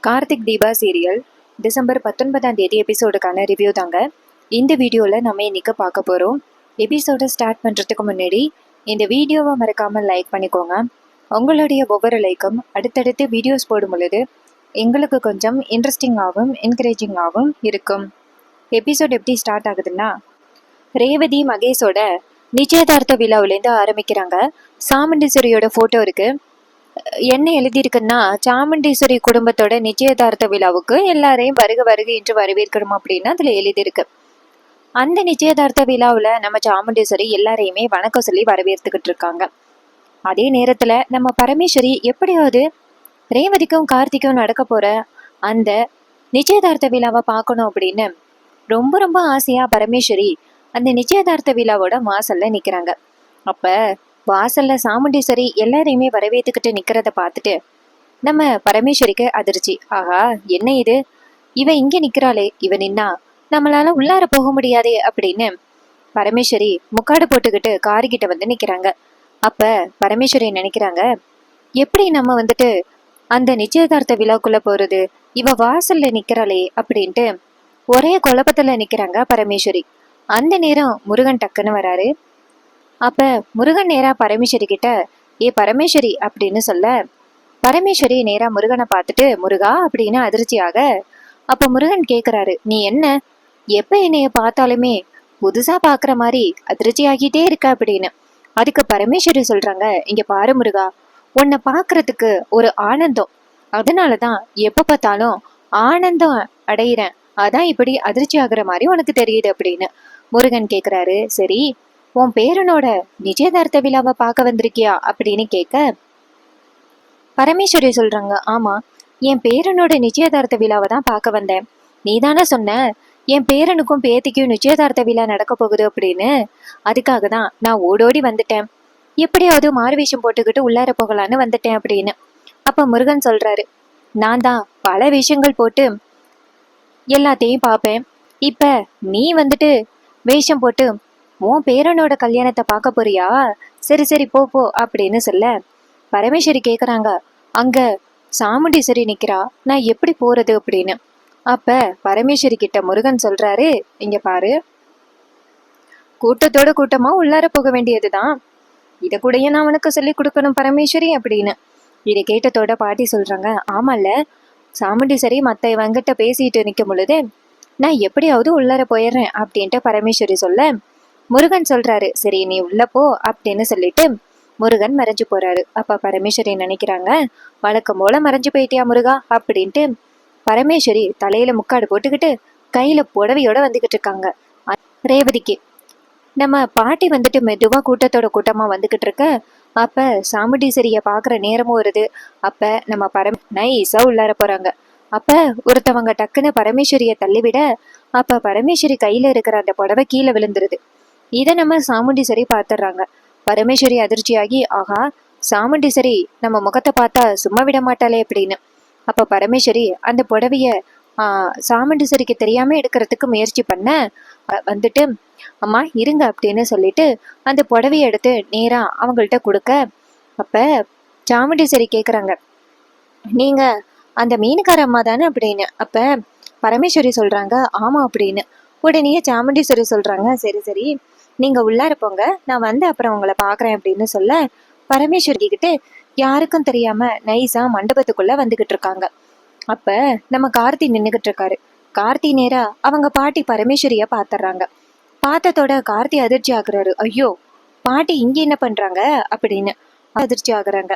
Karthik Deepa serial December 19ஆம் தேதி எபிசோடுக்கான review தாங்க இந்த வீடியோவில் நம்ம இன்னைக்கு பார்க்க போகிறோம். எபிசோடை ஸ்டார்ட் பண்ணுறதுக்கு முன்னாடி இந்த வீடியோவை மறக்காமல் லைக் பண்ணிக்கோங்க. உங்களுடைய ஒவ்வொரு லைக்கும் அடுத்தடுத்து வீடியோஸ் போடும் பொழுது எங்களுக்கு கொஞ்சம் இன்ட்ரெஸ்டிங்காகவும் என்கரேஜிங்காகவும் இருக்கும். எபிசோட் எப்படி ஸ்டார்ட் ஆகுதுன்னா, ரேவதி மகேஷோட நிச்சயதார்த்த விழாவிலேருந்து ஆரம்பிக்கிறாங்க. சாமுண்டீஸ்வரியோட ஃபோட்டோ இருக்குது. என்ன எழுதியிருக்குன்னா, சாமுண்டீஸ்வரி குடும்பத்தோட நிச்சயதார்த்த விழாவுக்கு எல்லாரையும் வருக வருக என்று வரவேற்கணும் அப்படின்னு அதில் எழுதியிருக்கு. அந்த நிச்சயதார்த்த விழாவில் நம்ம சாமுண்டீஸ்வரி எல்லாரையுமே வணக்கம் சொல்லி வரவேற்றுக்கிட்டு இருக்காங்க. அதே நேரத்தில் நம்ம பரமேஸ்வரி எப்படியாவது ரேவதிக்கும் கார்த்திக்கும் நடக்க போகிற அந்த நிச்சயதார்த்த விழாவை பார்க்கணும் அப்படின்னு ரொம்ப ரொம்ப ஆசையாக பரமேஸ்வரி அந்த நிச்சயதார்த்த விழாவோட வாசல்ல நிற்கிறாங்க. அப்போ வாசல்ல சாமுண்டீஸ்வரி எல்லாரையுமே வரவேற்றுக்கிட்டு நிக்கிறத பார்த்துட்டு நம்ம பரமேஸ்வரிக்கு அதிர்ச்சி. ஆஹா, என்ன இது, இவ இங்க நிக்கிறாளே, இவ நின்னா நம்மளால உள்ளார போக முடியாதே அப்படின்னு பரமேஸ்வரி முக்காடு போட்டுக்கிட்டு காரிக்கிட்ட வந்து நிக்கிறாங்க. அப்ப பரமேஸ்வரி நினைக்கிறாங்க, எப்படி நம்ம வந்துட்டு அந்த நிச்சயதார்த்த விழாக்குள்ள போறது, இவ வாசல்ல நிக்கிறாளே அப்படின்ட்டு ஒரே குழப்பத்துல நிக்கிறாங்க பரமேஸ்வரி. அந்த நேரம் முருகன் டக்குன்னு வராரு. அப்ப முருகன் நேரா பரமேஸ்வரி கிட்ட, ஏ பரமேஸ்வரி அப்படின்னு சொல்ல, பரமேஸ்வரி நேரா முருகனை பார்த்துட்டு முருகா அப்படின்னு அதிர்ச்சியாக. அப்ப முருகன் கேக்குறாரு, நீ என்ன எப்ப என்னைய பார்த்தாலுமே புதுசா பாக்குற மாதிரி அதிர்ச்சி ஆகிட்டே இருக்க அப்படின்னு. அதுக்கு பரமேஸ்வரி சொல்றாங்க, இங்க பாரு முருகா, உன்னை பாக்குறதுக்கு ஒரு ஆனந்தம், அதனாலதான் எப்ப பார்த்தாலும் ஆனந்தம் அடையிறேன், அதான் இப்படி அதிர்ச்சி ஆகுற மாதிரி உனக்கு தெரியுது அப்படின்னு. முருகன் கேக்குறாரு, சரி உன் பேரனோட நிச்சயதார்த்த விழாவை பார்க்க வந்திருக்கியா அப்படின்னு கேட்க, பரமேஸ்வரி சொல்றாங்க, ஆமா, என் பேரனோட நிச்சயதார்த்த விழாவை தான் பார்க்க வந்தேன். நீ தானே சொன்ன என் பேரனுக்கும் பேத்திக்கும் நிச்சயதார்த்த விழா நடக்க போகுது அப்படின்னு, அதுக்காக தான் நான் ஓடோடி வந்துட்டேன், எப்படியாவது மாறுவேஷம் போட்டுக்கிட்டு உள்ளார போகலான்னு வந்துட்டேன் அப்படின்னு. அப்ப முருகன் சொல்றாரு, நான் தான் பல விஷயங்கள் போட்டு எல்லாத்தையும் பார்ப்பேன், இப்ப நீ வந்துட்டு வேஷம் போட்டு உன் பேரனோட கல்யாணத்தை பார்க்க போறியா, சரி சரி போ போ அப்படின்னு சொல்ல, பரமேஸ்வரி கேக்குறாங்க, அங்க சாமுண்டீஸ்வரி நிக்கிறா, நான் எப்படி போறது அப்படின்னு. அப்ப பரமேஸ்வரி கிட்ட முருகன் சொல்றாரு, இங்க பாரு, கூட்டத்தோட கூட்டமா உள்ளார போக வேண்டியதுதான், இத கூடயே நான் உனக்கு சொல்லி கொடுக்கணும் பரமேஸ்வரி அப்படின்னு. இதை கேட்டதோட பாட்டி சொல்றாங்க, ஆமால, சாமுண்டீஸ்வரி மத்த இவங்கிட்ட பேசிட்டு நிற்கும் பொழுது நான் எப்படியாவது உள்ளார போயிடுறேன் அப்படின்ட்டு பரமேஸ்வரி சொல்ல, முருகன் சொல்றாரு, சரி நீ உள்ள போ அப்படின்னு சொல்லிட்டு முருகன் மறைஞ்சு போறாரு. அப்ப பரமேஸ்வரி நினைக்கிறாங்க, வழக்கம் போல மறைஞ்சு போயிட்டியா முருகா அப்படின்ட்டு. பரமேஸ்வரி தலையில முக்காடு போட்டுக்கிட்டு கையில புடவையோட வந்துகிட்டு இருக்காங்க. ரேவதிக்கு நம்ம பாட்டி வந்துட்டு மெதுவா கூட்டத்தோட கூட்டமா வந்துகிட்டு இருக்க. அப்ப சாமுண்டீஸ்வரிய பாக்குற நேரமும் வருது. அப்ப நம்ம நைஸா உள்ளார போறாங்க. அப்ப ஒருத்தவங்க டக்குன்னு பரமேஸ்வரிய தள்ளிவிட, அப்ப பரமேஸ்வரி கையில இருக்கிற அந்த புடவை கீழே விழுந்துருது. இதை நம்ம சாமுண்டீஸ்வரி பார்த்துடுறாங்க. பரமேஸ்வரி அதிர்ச்சியாகி, ஆஹா, சாமுண்டீஸ்வரி நம்ம முகத்தை பார்த்தா சும்மா விட மாட்டாளே அப்படின்னு. அப்ப பரமேஸ்வரி அந்த புடவைய சாமுண்டீஸ்வரிக்கு தெரியாம எடுக்கிறதுக்கு முயற்சி பண்ண, வந்துட்டு அம்மா இருங்க அப்படின்னு சொல்லிட்டு அந்த புடவைய எடுத்து நேரா அவங்கள்ட்ட கொடுக்க, அப்ப சாமுண்டீஸ்வரி கேக்குறாங்க, நீங்க அந்த மீனுக்கார அம்மா தானே அப்படின்னு. அப்ப பரமேஸ்வரி சொல்றாங்க, ஆமா அப்படின்னு. உடனே சாமுண்டீஸ்வரி சொல்றாங்க, சரி சரி நீங்க உள்ளார போங்க, நான் வந்து அப்புறம் உங்களை பாக்குறேன் அப்படின்னு சொல்ல, பரமேஸ்வரி கிட்ட யாருக்கும் தெரியாம நைஸா மண்டபத்துக்குள்ள வந்துகிட்டு இருக்காங்க. அப்ப நம்ம கார்த்தி நின்னுகிட்டு இருக்காரு. கார்த்தி நேரா அவங்க பாட்டி பரமேஸ்வரிய பாத்துறாங்க. பார்த்ததோட கார்த்தி அதிர்ச்சி ஆகுறாரு, ஐயோ பாட்டி இங்க என்ன பண்றாங்க அப்படின்னு அதிர்ச்சி ஆகுறாங்க.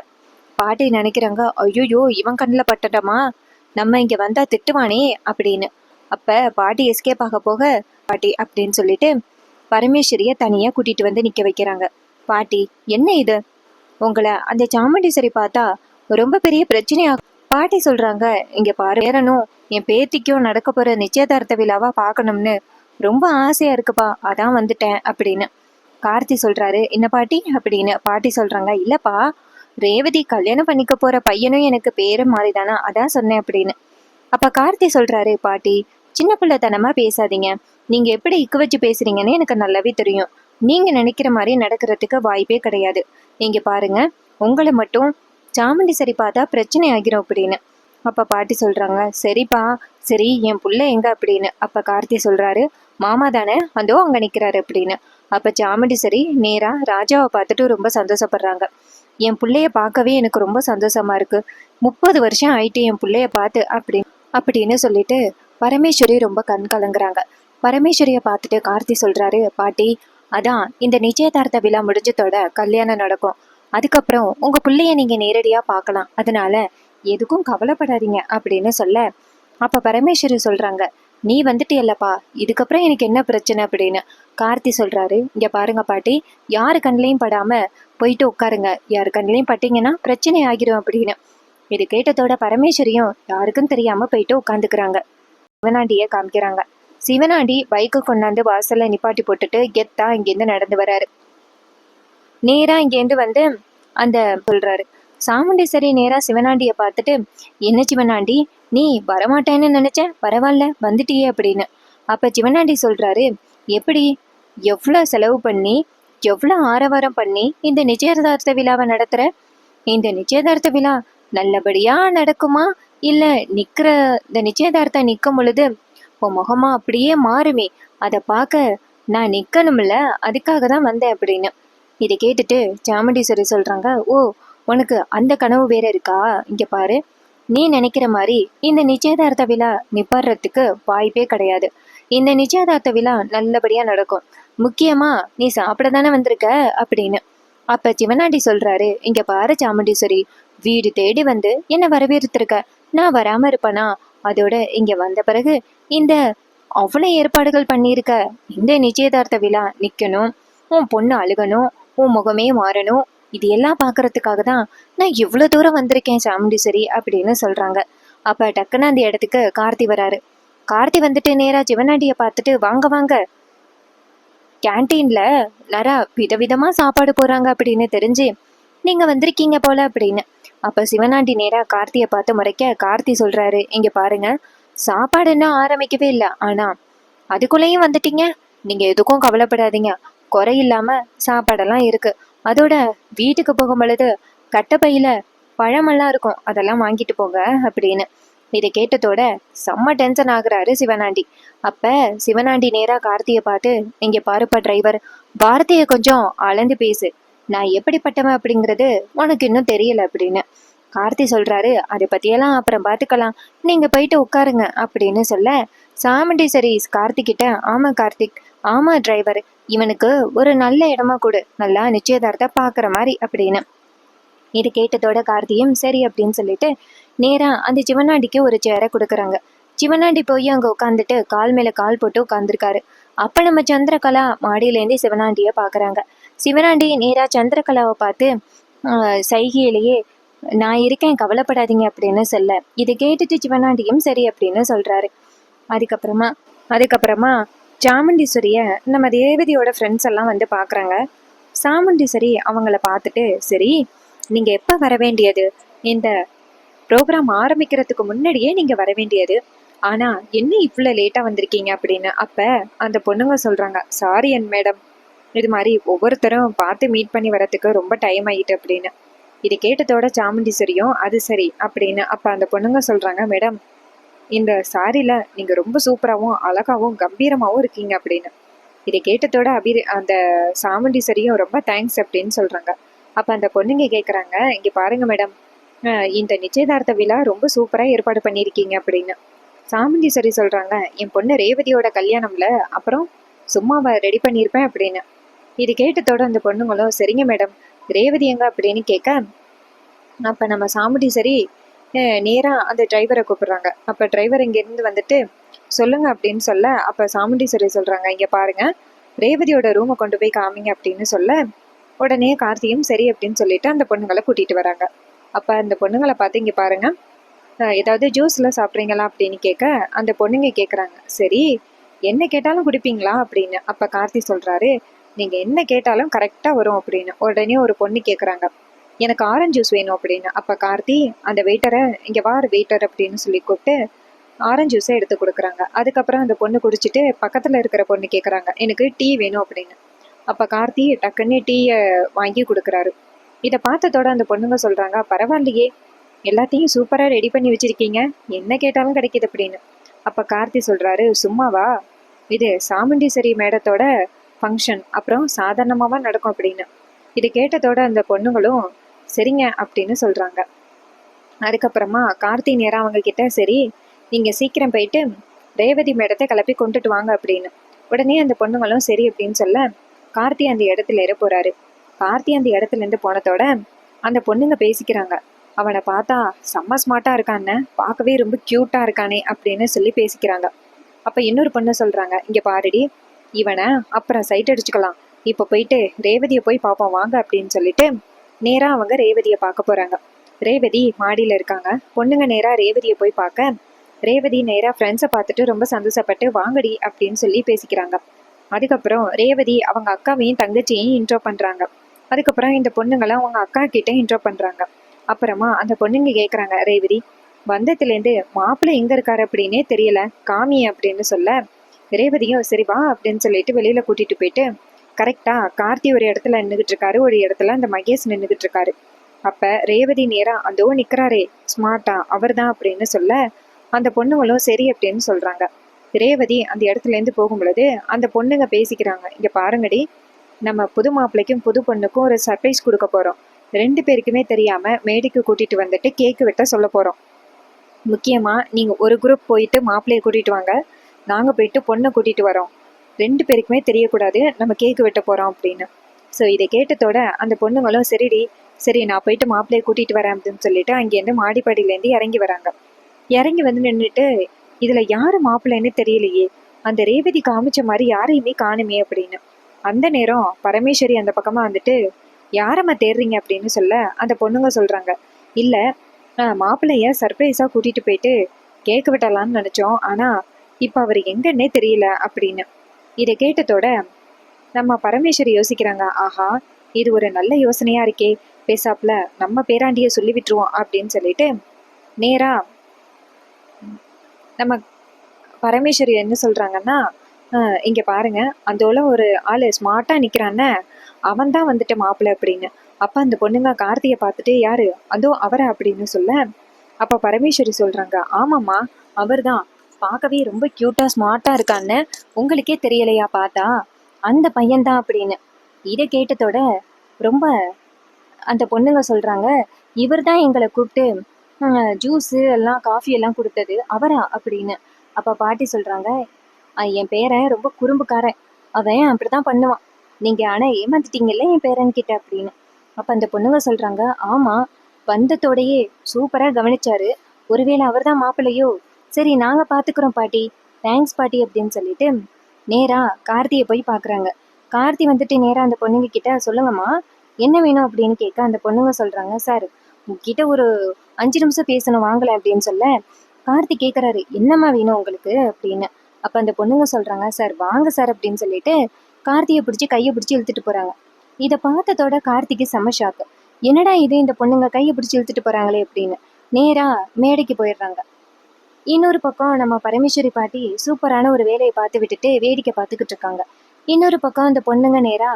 பாட்டி நினைக்கிறாங்க, ஐயோ இவன் கண்ணில் பட்டட்டமா, நம்ம இங்க வந்தா திட்டுவானே அப்படின்னு. அப்ப பாட்டி எஸ்கேப் ஆக போக, பாட்டி அப்படின்னு சொல்லிட்டு பரமேஸ்வரிய தனியா கூட்டிட்டு வந்து நிக்க வைக்கிறாங்க. பாட்டி என்ன இது, உங்களை அந்த சாமுண்டீஸ்வரி பார்த்தா ரொம்ப பெரிய பிரச்சனையாகும். பாட்டி சொல்றாங்க, இங்க பாரு, பேரனும் என் பேத்திக்கும் நடக்க போற நிச்சயதார்த்த விழாவா பார்க்கணும்னு ரொம்ப ஆசையா இருக்குப்பா, அதான் வந்துட்டேன் அப்படின்னு. கார்த்தி சொல்றாரு, என்ன பாட்டி அப்படின்னு. பாட்டி சொல்றாங்க, இல்லப்பா, ரேவதி கல்யாணம் பண்ணிக்க போற பையனும் எனக்கு பேரு மாறிதானா, அதான் சொன்னேன் அப்படின்னு. அப்ப கார்த்தி சொல்றாரு, பாட்டி சின்ன பிள்ளைத்தனமா பேசாதீங்க, நீங்க எப்படி இக்கு வச்சு பேசுறீங்கன்னு எனக்கு நல்லாவே தெரியும், நீங்க நினைக்கிற மாதிரி நடக்கிறதுக்கு வாய்ப்பே கிடையாது, நீங்க பாருங்க, உங்களை மட்டும் சாமுண்டீஸ்வரி பார்த்தா பிரச்சனை ஆகிரும் அப்படின்னு. அப்ப பாட்டி சொல்றாங்க, சரிப்பா, சரி என் புள்ள எங்க அப்படின்னு. அப்ப கார்த்தி சொல்றாரு, மாமா தானே, அதோ அங்க நிக்கிறாரு அப்படின்னு. அப்ப சாமுண்டி சரி நேரா ராஜாவை பார்த்துட்டு ரொம்ப சந்தோஷப்படுறாங்க. என் புள்ளைய பார்க்கவே எனக்கு ரொம்ப சந்தோஷமா இருக்கு. 30 வருஷம் ஆயிட்டு என் புள்ளைய பார்த்து அப்படின்னு சொல்லிட்டு பரமேஸ்வரி ரொம்ப கண் கலங்குறாங்க. பரமேஸ்வரிய பார்த்துட்டு கார்த்தி சொல்றாரு, பாட்டி, அதான் இந்த நிச்சயதார்த்த விழா முடிஞ்சதோட கல்யாணம் நடக்கும். அதுக்கப்புறம் உங்க பிள்ளைய நீங்க நேரடியா பார்க்கலாம். அதனால எதுக்கும் கவலைப்படாதீங்க அப்படின்னு சொல்ல, அப்ப பரமேஸ்வரி சொல்றாங்க, நீ வந்துட்டியல்லப்பா, இதுக்கப்புறம் எனக்கு என்ன பிரச்சனை அப்படின்னு. கார்த்தி சொல்றாரு, இங்க பாருங்க பாட்டி, யாரு கண்ணிலையும் படாம போயிட்டு உட்காருங்க. யாரு கண்ணிலையும் பட்டீங்கன்னா பிரச்சனை ஆகிரும் அப்படின்னு. இது கேட்டதோட பரமேஸ்வரியும் யாருக்கும் தெரியாம போயிட்டு உட்காந்துக்கிறாங்க. சிவனாண்டிய காமிக்கிறாங்க. சிவனாண்டி பைக்கு கொண்டாந்து வாசல்ல நிப்பாட்டி போட்டுட்டு கெத்தா இங்கேருந்து நடந்து வராரு. நேரா இங்கேருந்து வந்து அந்த சொல்றாரு. சாமுண்டீஸ்வரி நேரா சிவனாண்டிய பார்த்துட்டு, என்ன சிவனாண்டி, நீ வரமாட்டேன்னு நினைச்ச, பரவாயில்ல வந்துட்டியே அப்படின்னு. அப்ப சிவனாண்டி சொல்றாரு, எப்படி, எவ்வளவு செலவு பண்ணி, எவ்வளவு ஆரவாரம் பண்ணி இந்த நிச்சயதார்த்த விழாவை நடத்துற? இந்த நிச்சயதார்த்த விழா நல்லபடியா நடக்குமா, இல்ல நிக்கிற இந்த நிச்சயதார்த்தம் நிக்கும் பொழுது உன் முகமா அப்படியே மாறுமே, அதை பார்க்க நான் நிக்கணும்ல, அதுக்காக தான் வந்தேன் அப்படின்னு. இதை கேட்டுட்டு சாமுண்டீஸ்வரி சொல்றாங்க, ஓ, உனக்கு அந்த கனவு வேற இருக்கா? இங்க பாரு, நீ நினைக்கிற மாதிரி இந்த நிச்சயதார்த்த விழா நிப்பாடுறதுக்கு வாய்ப்பே கிடையாது. இந்த நிச்சயதார்த்த விழா நல்லபடியா நடக்கும். முக்கியமா நீ சாப்பிட தானே வந்திருக்க அப்படின்னு. அப்ப சிவனாண்டி சொல்றாரு, இங்க பாரு சாமுண்டீஸ்வரி, வீடு தேடி வந்து என்ன வரவேற்றிருக்க, நான் வராம இருப்பனா? அதோட இங்க வந்த பிறகு இந்த அவ்வளவு ஏற்பாடுகள் பண்ணியிருக்க, இந்த நிச்சயதார்த்த விழா நிக்கணும், உன் பொண்ணு அழுகணும், உன் முகமே மாறணும், இது எல்லாம் பாக்குறதுக்காக தான் நான் இவ்வளவு தூரம் வந்திருக்கேன் சாமுண்டீஸ்வரி அப்படின்னு சொல்றாங்க. அப்ப டக்குன்னு அந்த இடத்துக்கு கார்த்தி வராரு. கார்த்தி வந்துட்டு நேரா சிவனாண்டிய பார்த்துட்டு, வாங்க வாங்க, கேன்டீன்ல நிறைய விதவிதமா சாப்பாடு போறாங்க அப்படின்னு தெரிஞ்சு நீங்க வந்திருக்கீங்க போல அப்படின்னு. அப்ப சிவனாண்டி நேரா கார்த்தியை பார்த்து முறைக்க கார்த்தி சொல்றாரு, இங்க பாருங்க, சாப்பாடு இன்னும் ஆரம்பிக்கவே இல்லை, ஆனா அதுக்குள்ளேயும் வந்துட்டீங்க. நீங்க எதுக்கும் கவலைப்படாதீங்க, குறையில்லாம சாப்பாடெல்லாம் இருக்கு. அதோட வீட்டுக்கு போகும் பொழுது கட்டப்பையில பழமெல்லாம் இருக்கும், அதெல்லாம் வாங்கிட்டு போங்க அப்படின்னு. இதை கேட்டதோட செம்ம டென்ஷன் ஆகுறாரு சிவனாண்டி. அப்ப சிவனாண்டி நேரா கார்த்தியை பார்த்து, இங்க பாருப்பா டிரைவர், வார்த்தைய கொஞ்சம் அளந்து பேசு, நான் எப்படிப்பட்டவன் அப்படிங்கிறது உனக்கு இன்னும் தெரியல அப்படின்னு. கார்த்தி சொல்றாரு, அதை பத்தியெல்லாம் அப்புறம் பார்த்துக்கலாம், நீங்க போயிட்டு உட்காருங்க அப்படின்னு சொல்ல, சாமுண்டீஸ்வரி கார்த்திகிட்ட, ஆமா கார்த்திக், ஆமா டிரைவர், இவனுக்கு ஒரு நல்ல இடமா கொடு, நல்லா நிச்சயதார்த்தம் பாக்குற மாதிரி அப்படின்னு. இது கேட்டதோட கார்த்தியும் சரி அப்படின்னு சொல்லிட்டு நேரா அந்த சிவனாண்டிக்கு ஒரு சேரை கொடுக்குறாங்க. சிவனாண்டி போய் அங்க உட்காந்துட்டு கால் மேல கால் போட்டு உட்காந்துருக்காரு. அப்ப நம்ம சந்திரகலா மாடியிலேருந்து சிவனாண்டிய பாக்குறாங்க. சிவனாண்டி நேரா சந்திரகலாவை பார்த்து சைகையிலேயே, நான் இருக்கேன் கவலைப்படாதீங்க அப்படின்னு சொல்ல, இதை கேட்டுட்டு சிவனாண்டியும் சரி அப்படின்னு சொல்றாரு. அதுக்கப்புறமா அதுக்கப்புறமா சாமுண்டீஸ்வரிய நம்ம தேவதியோட ஃப்ரெண்ட்ஸ் எல்லாம் வந்து பாக்குறாங்க. சாமுண்டீஸ்வரி அவங்கள பார்த்துட்டு, சரி, நீங்க எப்ப வர வேண்டியது, இந்த ப்ரோக்ராம் ஆரம்பிக்கிறதுக்கு முன்னாடியே நீங்க வர வேண்டியது, ஆனா என்ன இவ்வளவு லேட்டா வந்திருக்கீங்க அப்படின்னு. அப்ப அந்த பொண்ணுங்க சொல்றாங்க, சாரி என் மேடம், இது மாதிரி ஒவ்வொருத்தரும் பார்த்து மீட் பண்ணி வரதுக்கு ரொம்ப டைம் ஆயிட்டு அப்படின்னு. இது கேட்டதோட சாமுண்டீஸ்வரியும் அது சரி அப்படின்னு. அப்ப அந்த பொண்ணுங்க சொல்றாங்க, மேடம், இந்த சாரில நீங்க ரொம்ப சூப்பராகவும் அழகாவும் கம்பீரமாவும் இருக்கீங்க அப்படின்னு. இதை கேட்டதோட அந்த சாமுண்டீஸ்வரியும் ரொம்ப தேங்க்ஸ் அப்படின்னு சொல்றாங்க. அப்ப அந்த பொண்ணுங்க கேக்குறாங்க, இங்க பாருங்க மேடம், இந்த நிச்சயதார்த்த விழா ரொம்ப சூப்பரா ஏற்பாடு பண்ணியிருக்கீங்க அப்படின்னு. சாமுண்டீஸ்வரி சொல்றாங்க, என் பொண்ணு ரேவதியோட கல்யாணம்ல, அப்புறம் சும்மாவை ரெடி பண்ணியிருப்பேன் அப்படின்னு. இது கேட்டதோட அந்த பொண்ணுங்களும், சரிங்க மேடம், ரேவதி எங்க அப்படின்னு கேட்க, அப்ப நம்ம சாமுண்டீஸ்வரி நேரா அந்த டிரைவரை கூப்பிடுறாங்க. அப்ப டிரைவர் இங்க இருந்து வந்துட்டு சொல்லுங்க அப்படின்னு சொல்ல, அப்ப சாமுண்டீஸ்வரி சொல்றாங்க, இங்க பாருங்க, ரேவதியோட ரூமை கொண்டு போய் காமிங்க அப்படின்னு சொல்ல, உடனே கார்த்தியும் சரி அப்படின்னு சொல்லிட்டு அந்த பொண்ணுங்களை கூட்டிட்டு வராங்க. அப்ப அந்த பொண்ணுங்களை பார்த்து, இங்க பாருங்க, ஏதாவது ஜூஸ்ல சாப்பிட்றீங்களா அப்படின்னு கேட்க, அந்த பொண்ணுங்க கேட்குறாங்க, சரி, என்ன கேட்டாலும் குடிப்பீங்களா அப்படின்னு. அப்ப கார்த்தி சொல்றாரு, நீங்க என்ன கேட்டாலும் கரெக்டா வரும் அப்படின்னு. உடனே ஒரு பொண்ணு கேட்குறாங்க, எனக்கு ஆரஞ்சு ஜூஸ் வேணும் அப்படின்னு. அப்ப கார்த்தி அந்த வெயிட்டரை, இங்க வார் வெயிட்டர் அப்படின்னு சொல்லி கூப்பிட்டு ஆரஞ்சு ஜூஸை எடுத்து கொடுக்குறாங்க. அதுக்கப்புறம் அந்த பொண்ணு குடிச்சிட்டு பக்கத்துல இருக்கிற பொண்ணு கேட்குறாங்க, எனக்கு டீ வேணும் அப்படின்னு. அப்ப கார்த்தி டக்குன்னு டீயை வாங்கி கொடுக்குறாரு. இதை பார்த்ததோட அந்த பொண்ணுங்க சொல்றாங்க, பரவாயில்லையே, எல்லாத்தையும் சூப்பரா ரெடி பண்ணி வச்சிருக்கீங்க, என்ன கேட்டாலும் கிடைக்குது அப்படின்னு. அப்ப கார்த்தி சொல்றாரு, சும்மாவா, இது சாமுண்டீஸ்வரி மேடத்தோட ஃபங்க்ஷன், அப்புறம் சாதாரணமாவா நடக்கும் அப்படின்னு. இது கேட்டதோட அந்த பொண்ணுங்களும் சரிங்க அப்படின்னு சொல்றாங்க. அதுக்கப்புறமா கார்த்தி நேரா அவங்க கிட்ட, சரி நீங்க சீக்கிரம் போயிட்டு ரேவதி மேடத்தை கிளப்பி கொண்டுட்டு வாங்க அப்படின்னு. உடனே அந்த பொண்ணுங்களும் சரி அப்படின்னு சொல்ல கார்த்தி அந்த இடத்துல ஏற போறாரு. கார்த்தி அந்த இடத்துல இருந்து போனதோட அந்த பொண்ணுங்க பேசிக்கிறாங்க, அவனை பார்த்தா செம்ம ஸ்மார்ட்டா இருக்கான்னு, பார்க்கவே ரொம்ப கியூட்டா இருக்கானே அப்படின்னு சொல்லி பேசிக்கிறாங்க. அப்ப இன்னொரு பொண்ணு சொல்றாங்க, இங்க பாருடி, இவனை அப்புறம் சைட் அடிச்சுக்கலாம், இப்ப போயிட்டு ரேவதியை போய் பார்ப்போம் வாங்க அப்படின்னு சொல்லிட்டு நேரா அவங்க ரேவதியை பார்க்க போறாங்க. ரேவதி மாடியில இருக்காங்க. பொண்ணுங்க நேரா ரேவதியை போய் பார்க்க ரேவதி நேரா ஃப்ரெண்ட்ஸை பார்த்துட்டு ரொம்ப சந்தோஷப்பட்டு வாங்கடி அப்படின்னு சொல்லி பேசிக்கிறாங்க. அதுக்கப்புறம் ரேவதி அவங்க அக்காவையும் தங்கச்சியையும் இன்ட்ரோ பண்றாங்க. அதுக்கப்புறம் இந்த பொண்ணுங்களை அவங்க அக்கா கிட்ட இன்ட்ரோ பண்றாங்க. அப்புறமா அந்த பொண்ணுங்க கேக்குறாங்க, ரேவதி வந்ததுலேருந்து மாப்பிள்ளை எங்க இருக்காரு அப்படின்னே தெரியல, காமி அப்படின்னு சொல்ல ரேவதியும் சரி வா அப்படின்னு சொல்லிட்டு வெளியில கூட்டிட்டு போயிட்டு கரெக்டா கார்த்தி ஒரு இடத்துல நின்றுகிட்டு இருக்காரு, ஒரு இடத்துல அந்த மகேஷ் நின்றுகிட்டு இருக்காரு. அப்ப ரேவதி நேரா அதோ நிக்கிறாரே ஸ்மார்ட்டா அவர் தான் அப்படின்னு சொல்ல அந்த பொண்ணுங்களும் சரி அப்படின்னு சொல்றாங்க. ரேவதி அந்த இடத்துல இருந்து போகும் பொழுது அந்த பொண்ணுங்க பேசிக்கிறாங்க, இங்க பாருங்கடி, நம்ம புது மாப்பிள்ளைக்கும் புது பொண்ணுக்கும் ஒரு சர்ப்ரைஸ் கொடுக்க போறோம், 2 பேருக்குமே தெரியாம மேடைக்கு கூட்டிட்டு வந்துட்டு கேக்கு வெட்ட சொல்ல போறோம். முக்கியமா நீங்க ஒரு குரூப் போயிட்டு மாப்பிள்ளைய கூட்டிட்டு வாங்க, நாங்க போயிட்டு பொண்ணை கூட்டிட்டு வரோம், 2 பேருக்குமே தெரியக்கூடாது நம்ம கேக்கு வெட்ட போறோம் அப்படின்னு. ஸோ இதை கேட்டதோட அந்த பொண்ணுங்களும் சரிடி, சரி நான் போயிட்டு மாப்பிள்ளைய கூட்டிட்டு வரேன் அப்படின்னு சொல்லிட்டு அங்கேருந்து மாடிப்படியிலேருந்து இறங்கி வராங்க. இறங்கி வந்து நின்றுட்டு இதுல யாரு மாப்பிள்ளைன்னு தெரியலையே, அந்த ரேவதி காமிச்ச மாதிரி யாரையுமே காணுமே அப்படின்னு. அந்த நேரம் பரமேஸ்வரி அந்த பக்கமா வந்துட்டு யாரம்மா தேடுறீங்க அப்படின்னு சொல்ல அந்த பொண்ணுங்க சொல்றாங்க, இல்ல மாப்பிள்ளைய சர்ப்ரைஸா கூட்டிட்டு போயிட்டு கேக்கு விட்டலாம்னு நினைச்சோம், ஆனா இப்ப அவர் எங்கன்னே தெரியல அப்படின்னு. இதை கேட்டதோட நம்ம பரமேஸ்வரி யோசிக்கிறாங்க, ஆஹா இது ஒரு நல்ல யோசனையா இருக்கே, பேசாப்புல நம்ம பேராண்டிய சொல்லி விட்டுருவோம் அப்படின்னு சொல்லிட்டு நேரா நம்ம பரமேஸ்வரி என்ன சொல்றாங்கன்னா, இங்க பாருங்க அந்தோல ஒரு ஆளு ஸ்மார்ட்டா நிக்கிறான்னு, அவன் தான் வந்துட்டு மாப்பிள்ளை அப்படின்னு. அப்ப அந்த பொண்ணுங்க கார்த்தியை பார்த்துட்டு யாரு அதோ அவரை அப்படின்னு சொல்ல அப்ப பரமேஸ்வரி சொல்றாங்க, ஆமாம்மா அவர் தான், பார்க்கவே ரொம்ப கியூட்டா ஸ்மார்ட்டா இருக்கான்னு உங்களுக்கே தெரியலையா பார்த்தா, அந்த பையன்தான் அப்படின்னு. இதை கேட்டதோட ரொம்ப அந்த பொண்ணுங்க சொல்றாங்க, இவர் தான் எங்களை கூப்பிட்டு ஜூஸு எல்லாம் காஃபி எல்லாம் கொடுத்தது அவரா அப்படின்னு. அப்ப பாட்டி சொல்றாங்க, என் பேரன் ரொம்ப குறும்புக்காரன், அவன் அப்படிதான் பண்ணுவான், நீங்க ஆனா ஏமாத்திட்டீங்கல்ல என் பேரன் கிட்ட அப்படின்னு. அப்ப அந்த பொண்ணுங்க சொல்றாங்க, ஆமா வந்தத்தோடையே சூப்பரா கவனிச்சாரு, ஒருவேளை அவர் தான் மாப்பிள்ளையோ, சரி நாங்க பாத்துக்கிறோம் பாட்டி, தேங்க்ஸ் பாட்டி அப்படின்னு சொல்லிட்டு நேரா கார்த்தியை போய் பாக்குறாங்க. கார்த்தி வந்துட்டு நேரா அந்த பொண்ணுங்க கிட்ட, சொல்லுங்கம்மா என்ன வேணும் அப்படின்னு கேட்க அந்த பொண்ணுங்க சொல்றாங்க, சார் உங்ககிட்ட ஒரு 5 நிமிஷம் பேசணும் வாங்கல அப்படின்னு சொல்ல கார்த்தி கேட்குறாரு, என்னம்மா வேணும் உங்களுக்கு அப்படின்னு. அப்ப அந்த பொண்ணுங்க சொல்றாங்க, சார் வாங்க சார் அப்படின்னு சொல்லிட்டு கார்த்தியை பிடிச்சி கையை பிடிச்சி இழுத்துட்டு போறாங்க. இதை பார்த்ததோட கார்த்திக்கு செம ஷாக்கு, என்னடா இது இந்த பொண்ணுங்க கையை பிடிச்சி இழுத்துட்டு போறாங்களே அப்படின்னு. நேரா மேடைக்கு போயிடுறாங்க. இன்னொரு பக்கம் நம்ம பரமேஸ்வரி பாட்டி சூப்பரான ஒரு வேலையை பார்த்து விட்டுட்டு வேடிக்கை பார்த்துக்கிட்டு இருக்காங்க. இன்னொரு பக்கம் அந்த பொண்ணுங்க நேரா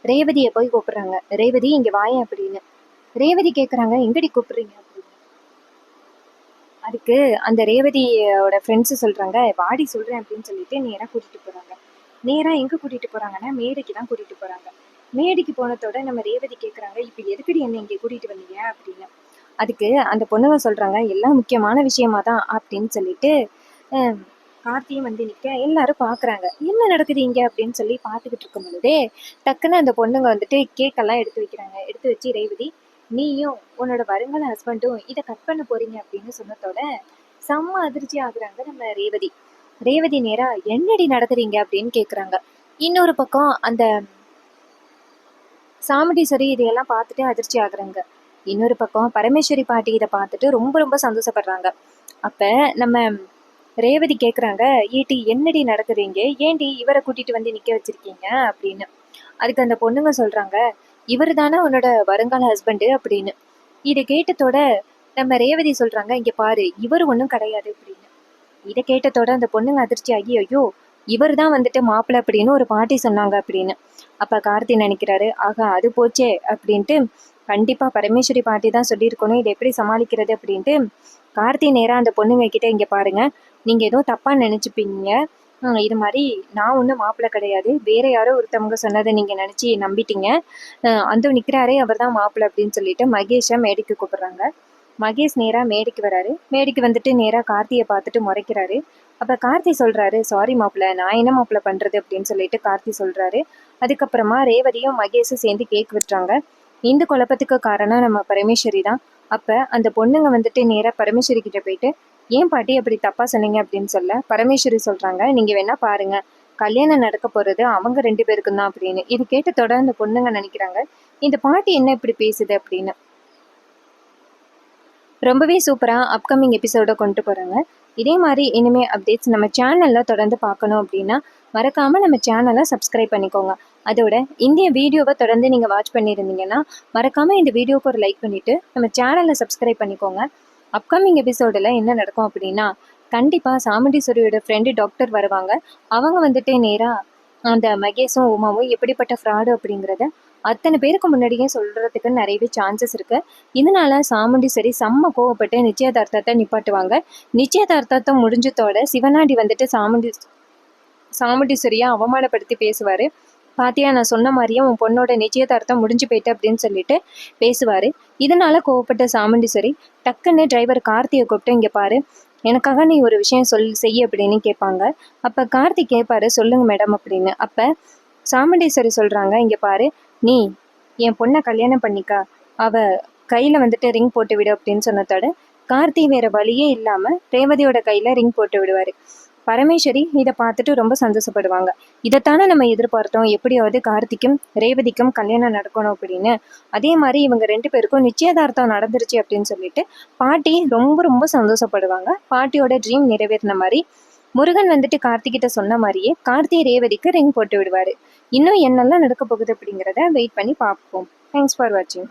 ரேவதியை போய் கூப்பிடுறாங்க, ரேவதி இங்க வாயேன் அப்படின்னு. ரேவதி கேக்குறாங்க, எங்கடி கூப்பிடுறீங்க அப்படின்னு. அதுக்கு அந்த ரேவதியோட ஃப்ரெண்ட்ஸ் சொல்றாங்க, வாடி சொல்றேன் அப்படின்னு சொல்லிட்டு நேரா கூட்டிட்டு போறாங்க. நேரா எங்க கூட்டிட்டு போறாங்கன்னா மேடைக்கு தான் கூட்டிட்டு போறாங்க. மேடைக்கு போனதோட நம்ம ரேவதி கேக்குறாங்க, இப்ப எதுக்கடி என்ன இங்க கூட்டிட்டு வந்தீங்க அப்படின்னு. அதுக்கு அந்த பொண்ணுங்க சொல்றாங்க, எல்லாம் முக்கியமான விஷயமா தான் அப்படின்னு சொல்லிட்டு கார்த்தியும் வந்து நிற்க எல்லாரும் பார்க்குறாங்க, என்ன நடக்குது இங்கே அப்படின்னு சொல்லி பார்த்துக்கிட்டு இருக்கும் பொழுதே டக்குன்னு அந்த பொண்ணுங்க வந்துட்டு கேக்கெல்லாம் எடுத்து வைக்கிறாங்க. எடுத்து வச்சு, ரேவதி நீயும் உன்னோட வருங்கால ஹஸ்பண்டும் இதை கட் பண்ண போறீங்க அப்படின்னு சொன்னதோட செம்ம அதிர்ச்சி ஆகுறாங்க நம்ம ரேவதி. ரேவதி நேரா என்னடி நடக்குறீங்க அப்படின்னு கேட்குறாங்க. இன்னொரு பக்கம் அந்த சாமுண்டீஸ்வரி இதையெல்லாம் பார்த்துட்டு அதிர்ச்சி ஆகுறாங்க. இன்னொரு பக்கம் பரமேஸ்வரி பாட்டி இதை பார்த்துட்டு ரொம்ப ரொம்ப சந்தோஷப்படுறாங்க. அப்ப நம்ம ரேவதி கேட்குறாங்க, ஏட்டி என்னடி நடக்குதுங்க, ஏன்டி இவரை கூட்டிட்டு வந்து நிக்க வச்சிருக்கீங்க அப்படின்னு. அதுக்கு அந்த பொண்ணுங்க சொல்றாங்க, இவர் தானே உன்னோட வருங்கால ஹஸ்பண்டு அப்படின்னு. இதை கேட்டதோட நம்ம ரேவதி சொல்றாங்க, இங்க பாரு இவர் ஒன்றும் கிடையாது அப்படின்னு. இதை கேட்டதோட அந்த பொண்ணுங்க அதிர்ச்சி ஆகி, ஐயோ இவர் தான் வந்துட்டு மாப்பிள்ளை அப்படின்னு ஒரு பாட்டி சொன்னாங்க அப்படின்னு. அப்ப கார்த்தி நினைக்கிறாரு, ஆகா அது போச்சே அப்படின்ட்டு கண்டிப்பா பரமேஸ்வரி பாட்டி தான் சொல்லியிருக்கணும், இதை எப்படி சமாளிக்கிறது அப்படின்ட்டு கார்த்தி நேரா அந்த பொண்ணுங்க கிட்ட, இங்க பாருங்க, நீங்க ஏதோ தப்பா நினைச்சுப்பீங்க. இது மாதிரி நான் ஒன்றும் மாப்பிள்ளை கிடையாது, வேற யாரோ ஒருத்தவங்க சொன்னதை நீங்க நினைச்சு நம்பிட்டீங்க. அந்த நிக்கிறாரே அவர் தான் மாப்பிள்ளை அப்படின்னு சொல்லிட்டு மகேஷை மேடைக்கு கூப்பிடுறாங்க. மகேஷ் நேரா மேடைக்கு வராரு. மேடைக்கு வந்துட்டு நேரா கார்த்தியை பார்த்துட்டு முறைக்கிறாரு. அப்ப கார்த்தி சொல்றாரு, சாரி மாப்பிள்ள, நான் என்ன மாப்பிள்ள பண்றது அப்படின்னு சொல்லிட்டு கார்த்தி சொல்றாரு. அதுக்கப்புறமா ரேவதியும் மகேஷும் சேர்ந்து கேக் விட்டுறாங்க. இந்த குழப்பத்துக்கு காரணம் நம்ம பரமேஸ்வரி தான். அப்ப அந்த பொண்ணுங்க வந்துட்டு நேரா பரமேஸ்வரி கிட்ட போயிட்டு, ஏன் பாட்டி அப்படி தப்பா சொன்னீங்க அப்படின்னு சொல்ல பரமேஸ்வரி சொல்றாங்க, நீங்க வேணா பாருங்க, கல்யாணம் நடக்க போறது அவங்க 2 பேருக்கும் தான் அப்படின்னு. இது கேட்டதோட அந்த பொண்ணுங்க நினைக்கிறாங்க, இந்த பாட்டி என்ன இப்படி பேசுது அப்படின்னு. ரொம்பவே சூப்பரா அப்கமிங் எபிசோட கொண்டு போறாங்க. இதே மாதிரி இனிமே அப்டேட்ஸ் நம்ம சேனல்ல தொடர்ந்து பார்க்கணும் அப்படின்னா மறக்காம நம்ம சேனலை சப்ஸ்கிரைப் பண்ணிக்கோங்க. அதோட இந்த வீடியோவை தொடர்ந்து நீங்க வாட்ச் பண்ணியிருந்தீங்கன்னா மறக்காம இந்த வீடியோக்கு ஒரு லைக் பண்ணிட்டு நம்ம சேனலை சப்ஸ்கிரைப் பண்ணிக்கோங்க. அப்கமிங் எபிசோடில் என்ன நடக்கும் அப்படின்னா, கண்டிப்பா சாமுண்டீஸ்வரியோட ஃப்ரெண்டு டாக்டர் வருவாங்க. அவங்க வந்துட்டு நேரா அந்த மகேஷும் உமாவும் எப்படிப்பட்ட ஃப்ராடு அப்படிங்கிறத அத்தனை பேருக்கு முன்னாடியே சொல்றதுக்கு நிறையவே சான்சஸ் இருக்கு. இதனால சாமுண்டீஸ்வரி செம்ம கோவப்பட்டு நிச்சயதார்த்தத்தை நிப்பாட்டுவாங்க. நிச்சயதார்த்தத்தை முடிஞ்சதோட சிவனாண்டி வந்துட்டு சாமுண்டீஸ்வரியை அவமானப்படுத்தி பேசுவாரு. பாத்தியா, நான் சொன்ன மாதிரியே உன் பொண்ணோட நிச்சயதார்த்தம் முடிஞ்சு போயிட்டு அப்படின்னு சொல்லிட்டு பேசுவாரு. இதனால கோவப்பட்ட சாமுண்டீஸ்வரி டக்குன்னு டிரைவர் கார்த்தியை கூப்பிட்டு, இங்க பாரு, எனக்காக நீ ஒரு விஷயம் செய்ய அப்படின்னு கேட்பாங்க. அப்ப கார்த்தி கேட்பாரு, சொல்லுங்க மேடம் அப்படின்னு. அப்ப சாமுண்டீஸ்வரி சொல்றாங்க, இங்க பாரு, நீ என் பொண்ணை கல்யாணம் பண்ணிக்கா, அவ கையில வந்துட்டு ரிங் போட்டு விடு அப்படின்னு சொன்னதோட கார்த்தி வேற வழியே இல்லாம ரேவதியோட கையில ரிங் போட்டு விடுவாரு. பரமேஸ்வரி இதை பார்த்துட்டு ரொம்ப சந்தோஷப்படுவாங்க. இதைத்தானே நம்ம எதிர்பார்த்தோம், எப்படியாவது கார்த்திக்கும் ரேவதிக்கும் கல்யாணம் நடக்கணும் அப்படின்னு. அதே மாதிரி இவங்க 2 பேருக்கும் நிச்சயதார்த்தம் நடந்துருச்சு அப்படின்னு சொல்லிட்டு பாட்டி ரொம்ப ரொம்ப சந்தோஷப்படுவாங்க. பாட்டியோட ட்ரீம் நிறைவேறின மாதிரி முருகன் வந்துட்டு கார்த்திகிட்ட சொன்ன மாதிரியே கார்த்தி ரேவதிக்கு ரிங் போட்டு விடுவாரு. இன்னும் என்னெல்லாம் நடக்க போகுது அப்படிங்கிறத வெயிட் பண்ணி பார்ப்போம். தேங்க்ஸ் ஃபார் வாட்சிங்.